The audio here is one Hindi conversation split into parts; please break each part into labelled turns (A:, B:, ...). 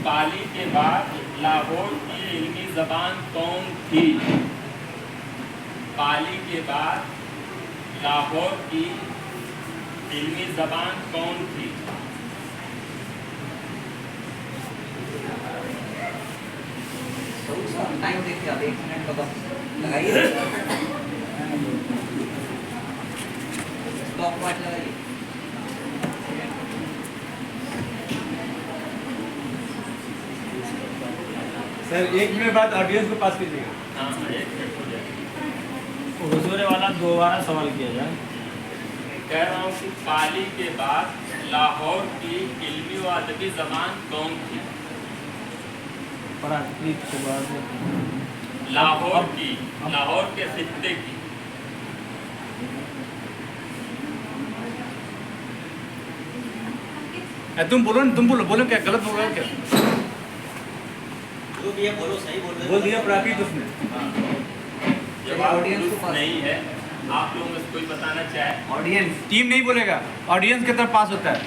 A: पाली के बाद लाहौर की इल्मी ज़बान कौन थी? पाली के बाद लाहौर की इल्मी ज़बान कौन थी?
B: टाइम देखिए, अब 1 मिनट का लगाइए, स्टॉप वॉच लगाइए।
C: सर 1 मिनट बाद ऑडियंस को पास कीजिएगा।
A: हाँ, 1 मिनट हो जाएगा।
D: हुजूर वाला दोबारा सवाल किया जाए।
A: कह रहा हूँ कि पाली के बाद लाहौर की इल्मी व अदबी ज़बान कौन थी?
D: प्राकृत के बाद
A: लाहौर की, लाहौर के खित्ते की।
C: तुम बोलो ना, तुम बोलो क्या गलत होगा क्या?
E: जो भी है बोलो, सही बोल रहे हो।
C: बोल दिया प्राकृत उसने।
A: जवाब
B: ऑडियंस को
A: दुरुस्त
B: पास
A: नहीं है। आप लोगों में से कोई बताना चाहे?
B: ऑडियंस,
C: टीम नहीं बोलेगा, ऑडियंस की तरफ पास होता है।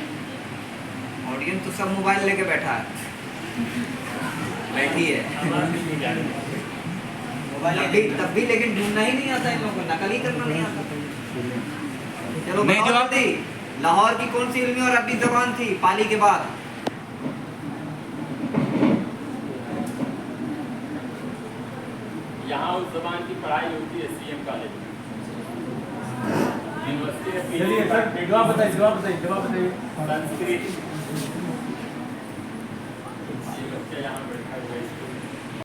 B: ऑडियंस तो सब मोबाइल लेके बैठा है, बैठी है। तब भी लेकिन ढूंढना ही नहीं आता इन लोगों को, नकल ही करना नहीं आता। चलो
C: नहीं,
B: बताओ
C: जवाब
B: जल्दी, लाहौर की कौन सी इल्मी और अरबी ज़बान थी पाली के बाद?
A: यहाँ उस ज़बान की पढ़ाई होती है CM कॉलेज में, यूनिवर्सिटी
C: चलिए सर, जवाब बताइए।
A: संस्कृत